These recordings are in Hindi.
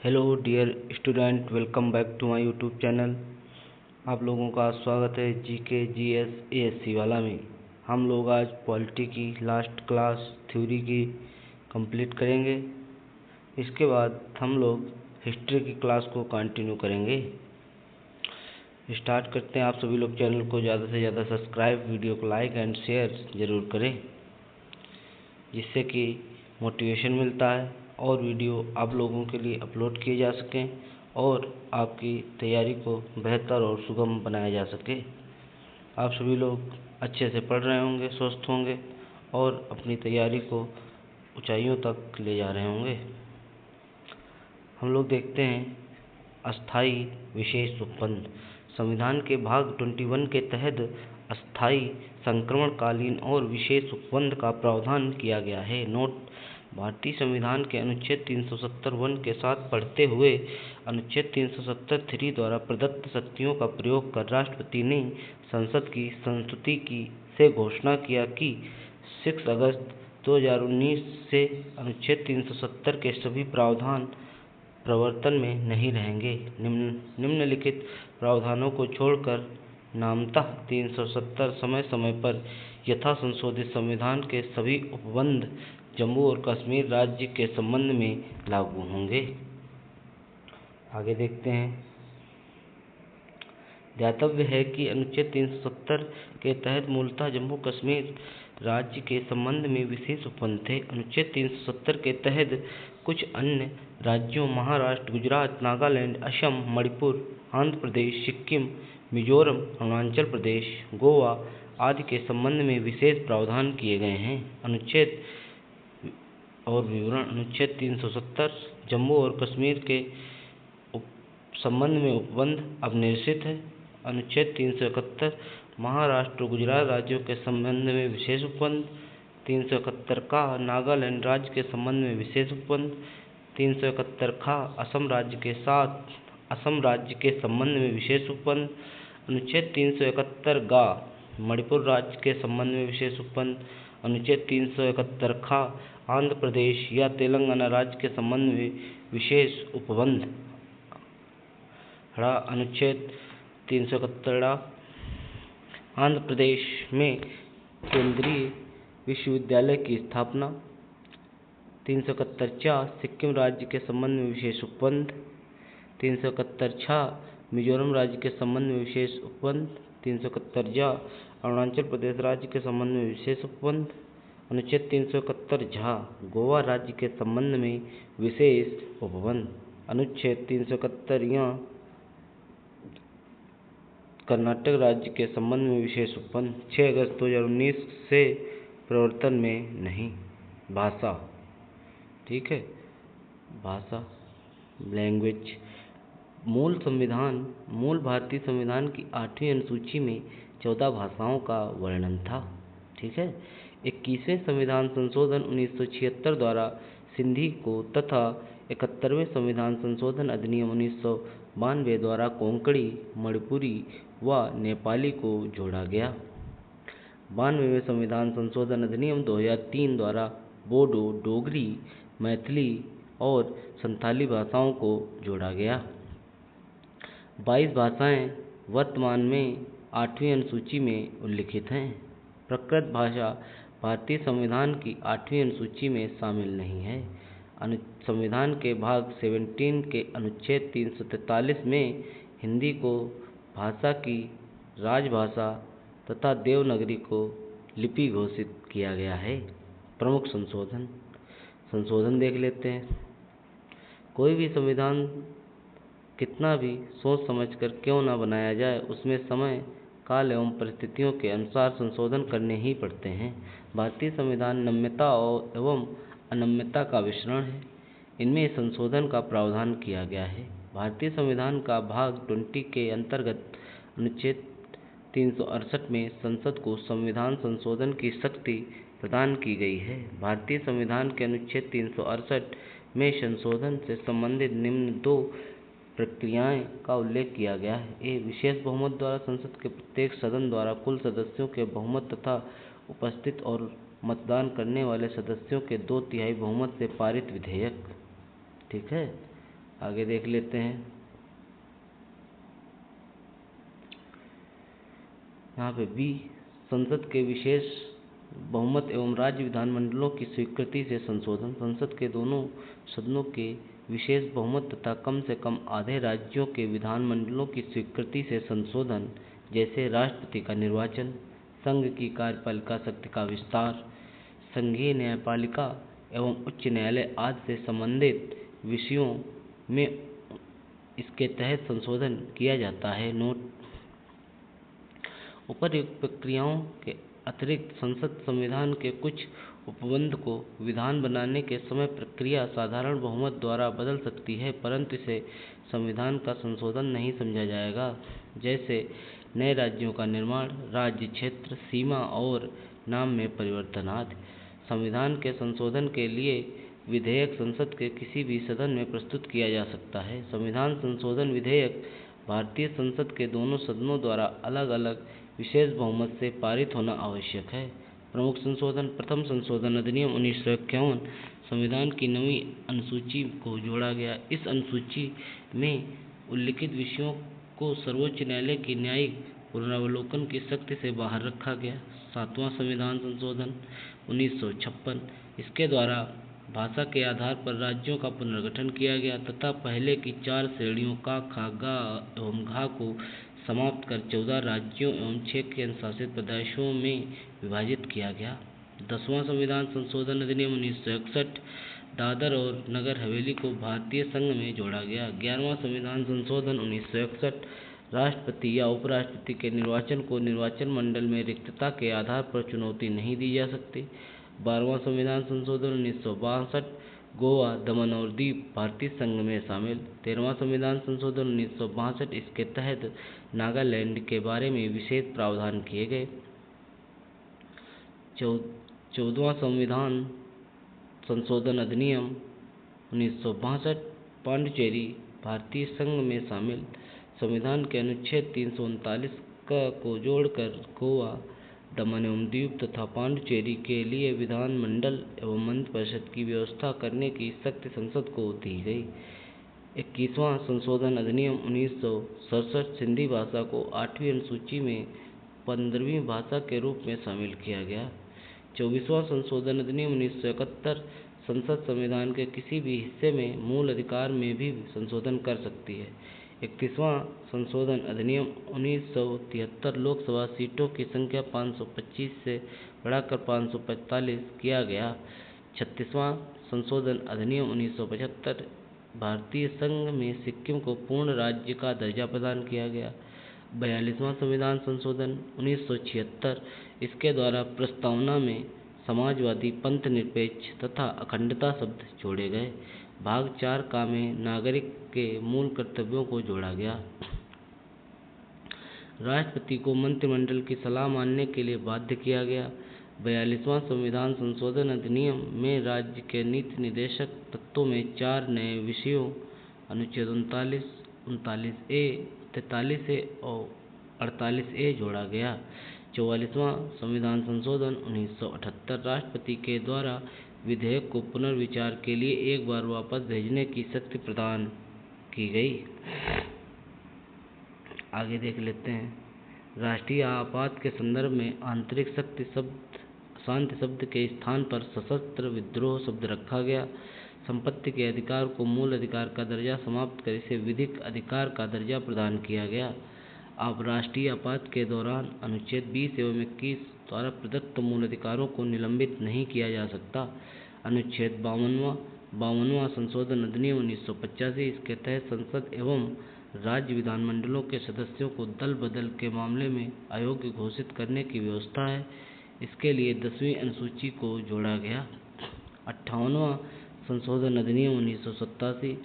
Hello dear student, welcome back to my YouTube channel. आप लोगों का स्वागत है जीके जीएस एएससी वाला में। हम लोग आज पॉलिटी की लास्ट क्लास थ्योरी की कंप्लीट करेंगे। इसके बाद हम लोग हिस्ट्री की क्लास को कंटिन्यू करेंगे। स्टार्ट करते हैं। आप सभी लोग चैनल को ज़्यादा से ज़्यादा सब्सक्राइब, वीडियो को लाइक एंड शेयर ज़रूर करें, जिससे कि मोटिवेशन मिलता है और वीडियो आप लोगों के लिए अपलोड किए जा सकें और आपकी तैयारी को बेहतर और सुगम बनाया जा सके। आप सभी लोग अच्छे से पढ़ रहे होंगे, स्वस्थ होंगे और अपनी तैयारी को ऊंचाइयों तक ले जा रहे होंगे। हम लोग देखते हैं अस्थाई विशेष उपबंध। संविधान के भाग 21 के तहत अस्थाई, संक्रमणकालीन और विशेष उपबंध का प्रावधान किया गया है। नोट: भारतीय संविधान के अनुच्छेद 370(1) के साथ पढ़ते हुए अनुच्छेद 370(3) द्वारा प्रदत्त शक्तियों का प्रयोग कर राष्ट्रपति ने संसद की संस्तुति से घोषणा किया कि 6 अगस्त 2019 से अनुच्छेद 370 के सभी प्रावधान प्रवर्तन में नहीं रहेंगे। निम्नलिखित प्रावधानों को छोड़कर नामतः 370 समय समय पर यथा संशोधित संविधान के सभी उपबंध जम्मू और कश्मीर राज्य के संबंध में लागू होंगे। आगे देखते हैं। ध्यातव्य है कि अनुच्छेद 370 के तहत मूलतः जम्मू कश्मीर राज्य के संबंध में विशेष उपबंध थे। अनुच्छेद 370 के तहत कुछ अन्य राज्यों महाराष्ट्र, गुजरात, नागालैंड, असम, मणिपुर, आंध्र प्रदेश, सिक्किम, मिजोरम, अरुणाचल प्रदेश, गोवा आदि के संबंध में विशेष प्रावधान किए गए हैं। अनुच्छेद और विवरण: अनुच्छेद 370 जम्मू और कश्मीर के संबंध में उपबंध अब निरसित है। अनुच्छेद 371 महाराष्ट्र और गुजरात राज्यों के संबंध में विशेष उपबंध। 371 का नागालैंड राज्य के संबंध में विशेष उपबंध। 371 का असम राज्य के साथ असम राज्य के संबंध में विशेष उपबंध। अनुच्छेद 371 गा मणिपुर राज्य के संबंध में विशेष उपबंध। अनुच्छेद 371 खा आंध्र प्रदेश या तेलंगाना राज्य के संबंध में विशेष उपबंध। अनुच्छेद 371 आंध्र प्रदेश में केंद्रीय विश्वविद्यालय की स्थापना। 371 सिक्किम राज्य के संबंध में विशेष उपबंध। 371 मिजोरम राज्य के संबंध में विशेष उपबंध। 371 अरुणाचल प्रदेश राज्य के संबंध में विशेष उपबंध। अनुच्छेद 371 गोवा राज्य के संबंध में विशेष उपबंध। अनुच्छेद 371 कर्नाटक राज्य के संबंध में विशेष उपबंध। 6 अगस्त 2019 से प्रवर्तन में नहीं। भाषा, ठीक है, भाषा लैंग्वेज। मूल भारतीय संविधान की 8वीं अनुसूची में 14 भाषाओं का वर्णन था। ठीक है। 21वें संविधान संशोधन 1976 द्वारा सिंधी को तथा 71वें संविधान संशोधन अधिनियम 1992 द्वारा कोंकणी, मणिपुरी व नेपाली को जोड़ा गया। 92वें संविधान संशोधन अधिनियम 2003 द्वारा बोडो, डोगरी, मैथिली और संथाली भाषाओं को जोड़ा गया। 22 भाषाएं वर्तमान में 8वीं अनुसूची में उल्लिखित हैं। प्राकृत भाषा भारतीय संविधान की 8वीं अनुसूची में शामिल नहीं है। संविधान के भाग 17 के अनुच्छेद 343 में हिंदी को भाषा की राजभाषा तथा देवनागरी को लिपि घोषित किया गया है। प्रमुख संशोधन देख लेते हैं। कोई भी संविधान कितना भी सोच समझकर क्यों न बनाया जाए, उसमें समय, काल एवं परिस्थितियों के अनुसार संशोधन करने ही पड़ते हैं। भारतीय संविधान नम्यता एवं अनम्यता का मिश्रण है। इनमें संशोधन का प्रावधान किया गया है। भारतीय संविधान का भाग 20 के अंतर्गत अनुच्छेद 368 में संसद को संविधान संशोधन की शक्ति प्रदान की गई है। भारतीय संविधान के अनुच्छेद 368 में संशोधन से संबंधित निम्न 2 प्रक्रियाएं का उल्लेख किया गया है। ए, विशेष बहुमत द्वारा संसद के प्रत्येक सदन द्वारा कुल सदस्यों के बहुमत तथा उपस्थित और मतदान करने वाले सदस्यों के 2/3 बहुमत से पारित विधेयक। ठीक है। आगे देख लेते हैं। यहाँ पे बी, संसद के विशेष बहुमत एवं राज्य विधानमंडलों की स्वीकृति से संशोधन। संसद के दोनों सदनों के विशेष बहुमत तथा कम से कम आधे राज्यों के विधानमंडलों की स्वीकृति से संशोधन, जैसे राष्ट्रपति का निर्वाचन, संघ की कार्यपालिका शक्ति का विस्तार, संघीय न्यायपालिका एवं उच्च न्यायालय आदि से संबंधित विषयों में इसके तहत संशोधन किया जाता है। नोट, उपर्युक्त प्रक्रियाओं के अतिरिक्त संसद संविधान के कुछ उपबंध को विधान बनाने के समय प्रक्रिया साधारण बहुमत द्वारा बदल सकती है, परंतु इसे संविधान का संशोधन नहीं समझा जाएगा। जैसे नए राज्यों का निर्माण, राज्य क्षेत्र, सीमा और नाम में परिवर्तन आदि। संविधान के संशोधन के लिए विधेयक संसद के किसी भी सदन में प्रस्तुत किया जा सकता है। संविधान संशोधन विधेयक भारतीय संसद के दोनों सदनों द्वारा अलग अलग विशेष बहुमत से पारित होना आवश्यक है। प्रमुख संशोधन। प्रथम संशोधन अधिनियम 1951, संविधान की 9वीं अनुसूची को जोड़ा गया। इस अनुसूची में उल्लिखित विषयों को सर्वोच्च न्यायालय की न्यायिक पुनरावलोकन की शक्ति से बाहर रखा गया। 7वां संविधान संशोधन 1956, इसके द्वारा भाषा के आधार पर राज्यों का पुनर्गठन किया गया तथा पहले की 4 श्रेणियों का, खा, गा एवं घा को समाप्त कर 14 राज्यों एवं 6 केंद्र शासित प्रदेशों में विभाजित किया गया। 10वां संविधान संशोधन अधिनियम 1961, दादर और नगर हवेली को भारतीय संघ में जोड़ा गया। 11वां संविधान संशोधन 1961, राष्ट्रपति या उपराष्ट्रपति के निर्वाचन को निर्वाचन मंडल में रिक्तता के आधार पर चुनौती नहीं दी जा सकती। 12वां संविधान संशोधन 1962, गोवा, दमन और दीव भारतीय संघ में शामिल। 13वां संविधान संशोधन 1962, इसके तहत नागालैंड के बारे में विशेष प्रावधान किए गए। 14वां संविधान संशोधन अधिनियम 1962, पांडिचेरी भारतीय संघ में शामिल। संविधान के अनुच्छेद 339 को जोड़कर गोवा, दमन एवं दीव तथा पांडिचेरी के लिए विधानमंडल एवं मंत्रिपरिषद की व्यवस्था करने की शक्ति संसद को दी गई। 21वां संशोधन अधिनियम 1967, सिंधी भाषा को 8वीं अनुसूची में 15वीं भाषा के रूप में शामिल किया गया। 24वां संशोधन अधिनियम 1971, संसद संविधान के किसी भी हिस्से में मूल अधिकार में भी संशोधन कर सकती है। 31वां संशोधन अधिनियम 1973, लोकसभा सीटों की संख्या 525 से बढ़ाकर 545 किया गया। 36वां संशोधन अधिनियम 1975, भारतीय संघ में सिक्किम को पूर्ण राज्य का दर्जा प्रदान किया गया। 42वां संविधान संशोधन 1976, इसके द्वारा प्रस्तावना में समाजवादी, पंथ निरपेक्ष तथा अखंडता शब्द जोड़े गए। भाग 4 का में नागरिक के मूल कर्तव्यों को जोड़ा गया। राष्ट्रपति को मंत्रिमंडल की सलाह मानने के लिए बाध्य किया गया। 42वां संविधान संशोधन अधिनियम में राज्य के नीति निर्देशक तत्वों में 4 नए विषयों अनुच्छेद 39, 39A, 43A और 48A जोड़ा गया। 44वां संविधान संशोधन 1978, राष्ट्रपति के द्वारा विधेयक को पुनर्विचार के लिए एक बार वापस भेजने की शक्ति प्रदान की गई। आगे देख लेते हैं। राष्ट्रीय आपात के संदर्भ में आंतरिक शक्ति शब्द शांति शब्द के स्थान पर सशस्त्र विद्रोह शब्द रखा गया। संपत्ति के अधिकार को मूल अधिकार का दर्जा समाप्त कर इसे विधिक अधिकार का दर्जा प्रदान किया गया। अब राष्ट्रीय आपात के दौरान अनुच्छेद 20 एवं 21 द्वारा प्रदत्त मूल अधिकारों को निलंबित नहीं किया जा सकता। अनुच्छेद 52वां संशोधन अधिनियम 1985, इसके तहत संसद एवं राज्य विधानमंडलों के सदस्यों को दल बदल के मामले में अयोग्य घोषित करने की व्यवस्था है। इसके लिए 10वीं अनुसूची को जोड़ा गया। 58वां संशोधन अधिनियम 1987,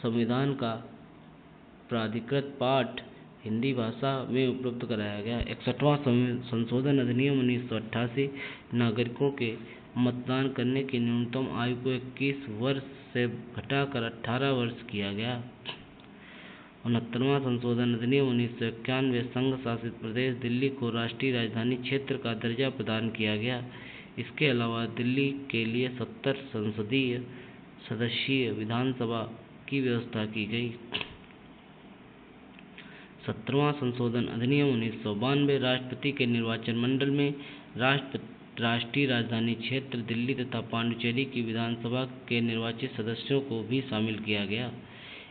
संविधान का प्राधिकृत पाठ हिंदी भाषा में उपलब्ध कराया गया। 61वां संशोधन अधिनियम 1988, नागरिकों के मतदान करने की न्यूनतम आयु को 21 वर्ष से घटाकर 18 वर्ष किया गया। 69वां संशोधन अधिनियम 1991, संघ शासित प्रदेश दिल्ली को राष्ट्रीय राजधानी क्षेत्र का दर्जा प्रदान किया गया। इसके अलावा दिल्ली के लिए 70 संसदीय सदस्यीय विधानसभा की व्यवस्था की गई। 17वां संशोधन अधिनियम 1992 राष्ट्रपति के निर्वाचन मंडल में राष्ट्रीय राजधानी क्षेत्र दिल्ली तथा पांडिचेरी की विधानसभा के निर्वाचित सदस्यों को भी शामिल किया गया।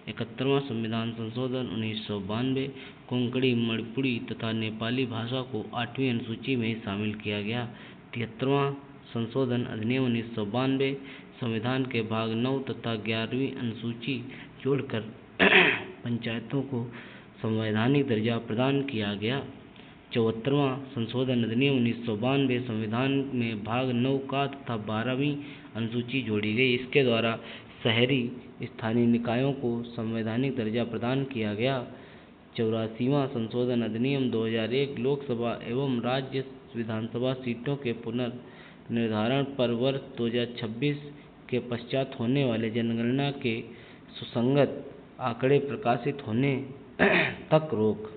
71वां संविधान संशोधन 1992 कोंकणी, मणिपुरी तथा नेपाली भाषा को 8वीं अनुसूची में शामिल किया गया। 73वां संशोधन अधिनियम 1992 संविधान के भाग 9 तथा 11वीं अनुसूची जोड़कर पंचायतों को संवैधानिक दर्जा प्रदान किया गया। 74वां संशोधन अधिनियम 1992 संविधान में भाग 9 का तथा 12वीं अनुसूची जोड़ी गई। इसके द्वारा शहरी स्थानीय निकायों को संवैधानिक दर्जा प्रदान किया गया। 84वां संशोधन अधिनियम 2001 लोकसभा एवं राज्य विधानसभा सीटों के पुनर्निर्धारण पर वर्ष 2026 के पश्चात होने वाले जनगणना के सुसंगत आंकड़े प्रकाशित होने तक रोक।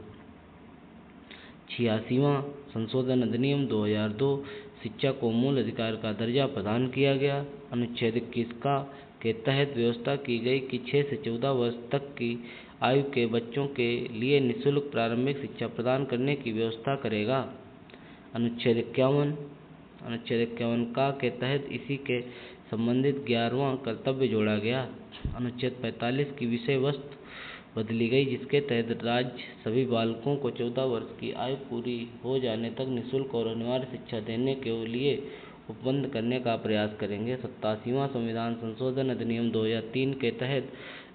86वां संशोधन अधिनियम 2002 शिक्षा को मूल अधिकार का दर्जा प्रदान किया गया। अनुच्छेद 21 के तहत व्यवस्था की गई कि 6 से 14 वर्ष तक की आयु के बच्चों के लिए निःशुल्क प्रारंभिक शिक्षा प्रदान करने की व्यवस्था करेगा। अनुच्छेद 51 के तहत इसी के संबंधित 11वां कर्तव्य जोड़ा गया। अनुच्छेद 45 की विषय वस्तु बदली गई, जिसके तहत राज्य सभी बालकों को 14 वर्ष की आयु पूरी हो जाने तक निःशुल्क और अनिवार्य शिक्षा देने के लिए उपबंध करने का प्रयास करेंगे। 87वां संविधान संशोधन अधिनियम 2003 के तहत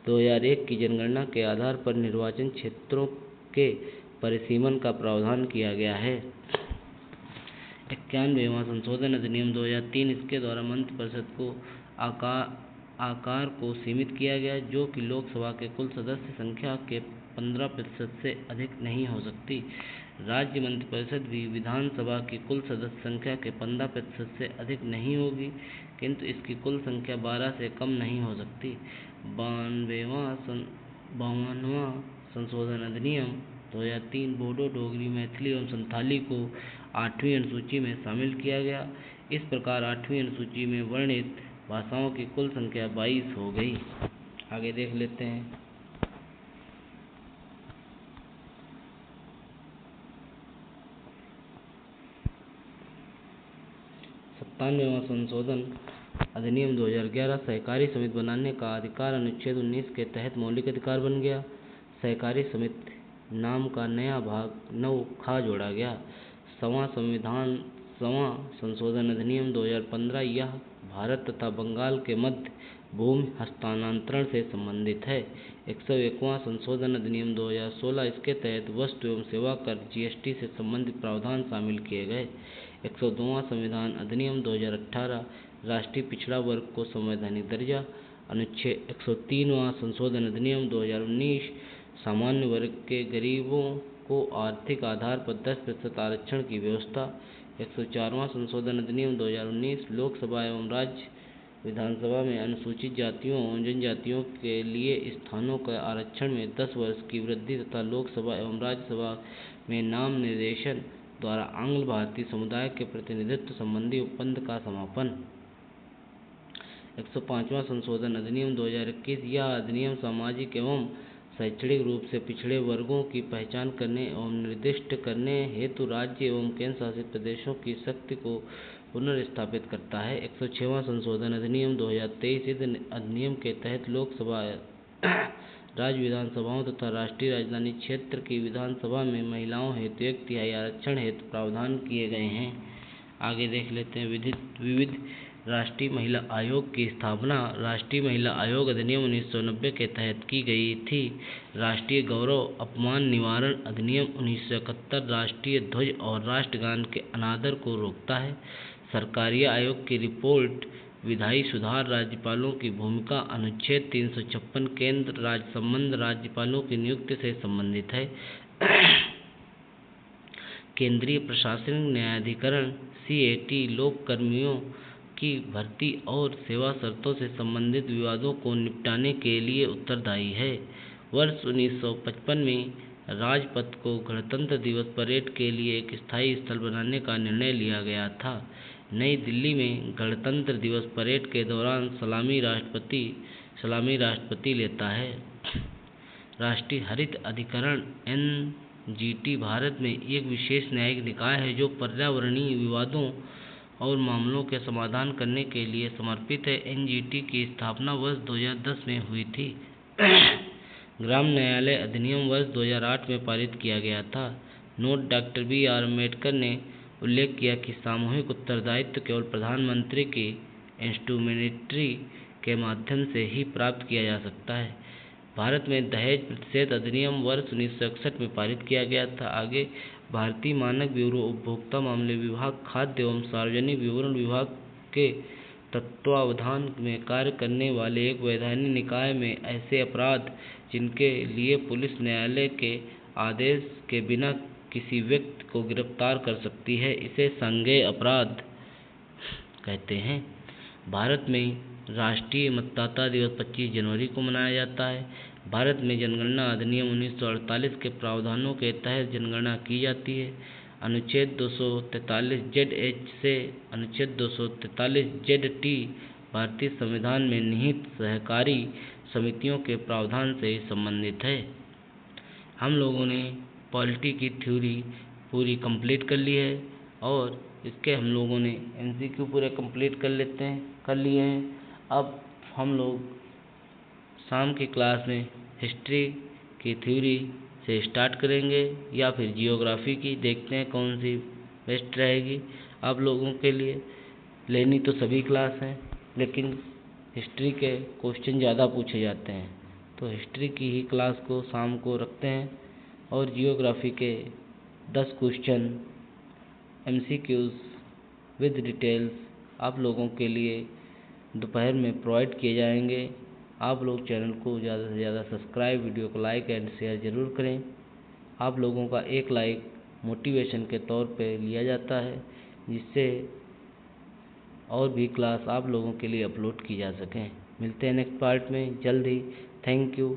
2001 की जनगणना के आधार पर निर्वाचन क्षेत्रों के परिसीमन का प्रावधान किया गया है। 91वां संशोधन अधिनियम 2003 इसके द्वारा मंत्रिपरिषद को आकार को सीमित किया गया, जो कि लोकसभा के कुल सदस्य संख्या के 15% से अधिक नहीं हो सकती। राज्य मंत्रिपरिषद भी विधानसभा की कुल सदस्य संख्या के 15% से अधिक नहीं होगी, किंतु इसकी कुल संख्या 12 से कम नहीं हो सकती। 52वां संशोधन अधिनियम 2003 बोडो, डोगरी, मैथिली एवं संथाली को 8वीं अनुसूची में शामिल किया गया। इस प्रकार 8वीं अनुसूची में वर्णित भाषाओं की कुल संख्या 22 हो गई। आगे देख लेते हैं। 97वां संशोधन अधिनियम 2011 सहकारी समिति बनाने का अधिकार अनुच्छेद 19 के तहत मौलिक अधिकार बन गया। सहकारी समिति नाम का नया भाग 9 खा जोड़ा गया। 1वां संशोधन अधिनियम 2015 यह भारत तथा बंगाल के मध्य भूमि हस्तांतरण से संबंधित है। 101वां संशोधन अधिनियम 2016 इसके तहत वस्तु एवं सेवा कर जीएसटी से संबंधित प्रावधान शामिल किए गए। 102वां संविधान अधिनियम 2018 राष्ट्रीय पिछड़ा वर्ग को संवैधानिक दर्जा। अनुच्छेद 103वां संशोधन अधिनियम 2019 सामान्य वर्ग के गरीबों को आर्थिक आधार पर 10% आरक्षण की व्यवस्था। 104वां संशोधन अधिनियम 2019 लोकसभा एवं राज्य विधानसभा में अनुसूचित जातियों एवं जनजातियों के लिए स्थानों का आरक्षण में 10 वर्ष की वृद्धि तथा लोकसभा एवं राज्यसभा में नाम निर्देशन द्वारा आंग्ल भारतीय समुदाय के प्रतिनिधित्व संबंधी उपबंध का समापन। 105वां संशोधन अधिनियम 2021 यह अधिनियम सामाजिक एवं शैक्षणिक रूप से पिछड़े वर्गों की पहचान करने एवं निर्दिष्ट करने हेतु राज्य एवं केंद्र शासित प्रदेशों की शक्ति को पुनर्स्थापित करता है। 106वां संशोधन अधिनियम 2023 इस अधिनियम के तहत लोकसभा, राज्य विधानसभाओं तथा राष्ट्रीय राजधानी क्षेत्र की विधानसभा में महिलाओं हेतु 1/3 आरक्षण हेतु प्रावधान किए गए हैं। आगे देख लेते हैं। विविध राष्ट्रीय महिला आयोग की स्थापना राष्ट्रीय महिला आयोग अधिनियम 1990 के तहत की गई थी। राष्ट्रीय गौरव अपमान निवारण अधिनियम 1971 राष्ट्रीय ध्वज और राष्ट्रगान के अनादर को रोकता है। सरकारी आयोग की रिपोर्ट विधायी सुधार राज्यपालों की भूमिका अनुच्छेद 356 केंद्र राज्य संबंध राज्यपालों की नियुक्ति से संबंधित है। केंद्रीय प्रशासनिक न्यायाधिकरण CAT लोक कर्मियों की भर्ती और सेवा शर्तों से संबंधित विवादों को निपटाने के लिए उत्तरदायी है। वर्ष 1955 में राजपथ को गणतंत्र दिवस परेड के लिए एक स्थायी स्थल बनाने का निर्णय लिया गया था। नई दिल्ली में गणतंत्र दिवस परेड के दौरान सलामी राष्ट्रपति सलामी राष्ट्रपति लेता है। राष्ट्रीय हरित अधिकरण NGT भारत में एक विशेष न्यायिक निकाय है जो पर्यावरणीय विवादों और मामलों के समाधान करने के लिए समर्पित है। NGT की स्थापना वर्ष 2010 में हुई थी। ग्राम न्यायालय अधिनियम वर्ष 2008 में पारित किया गया था। Note: doctor B.R. अम्बेडकर ने उल्लेख किया कि सामूहिक उत्तरदायित्व केवल प्रधानमंत्री की इंस्ट्रूमेंटरी के माध्यम से ही प्राप्त किया जा सकता है। भारत में दहेज प्रतिषेध अधिनियम वर्ष 1961 में पारित किया गया था। आगे भारतीय मानक ब्यूरो, उपभोक्ता मामले विभाग, खाद्य एवं सार्वजनिक वितरण विभाग के तत्वावधान में कार्य करने वाले एक वैधानिक निकाय में ऐसे अपराध जिनके लिए पुलिस न्यायालय के आदेश के बिना किसी व्यक्ति को गिरफ्तार कर सकती है, इसे संज्ञेय अपराध कहते हैं। भारत में राष्ट्रीय मतदाता दिवस 25 जनवरी को मनाया जाता है। भारत में जनगणना अधिनियम 1948 के प्रावधानों के तहत जनगणना की जाती है। अनुच्छेद 243 ZH से अनुच्छेद 243 ZT भारतीय संविधान में निहित सहकारी समितियों के प्रावधान से संबंधित है। हम लोगों ने पॉलिटी की थ्योरी पूरी कंप्लीट कर ली है और इसके हम लोगों ने MCQ पूरे कंप्लीट कर लिए हैं। अब हम लोग शाम की क्लास में हिस्ट्री की थ्योरी से स्टार्ट करेंगे या फिर जियोग्राफी की, देखते हैं कौन सी बेस्ट रहेगी आप लोगों के लिए। लेनी तो सभी क्लास हैं, लेकिन हिस्ट्री के क्वेश्चन ज़्यादा पूछे जाते हैं, तो हिस्ट्री की ही क्लास को शाम को रखते हैं और जियोग्राफी के 10 क्वेश्चन MCQs विद डिटेल्स आप लोगों के लिए दोपहर में प्रोवाइड किए जाएंगे। आप लोग चैनल को ज़्यादा से ज़्यादा सब्सक्राइब, वीडियो को लाइक एंड शेयर ज़रूर करें। आप लोगों का एक लाइक मोटिवेशन के तौर पे लिया जाता है, जिससे और भी क्लास आप लोगों के लिए अपलोड की जा सकें। मिलते हैं नेक्स्ट पार्ट में जल्द ही। Thank you.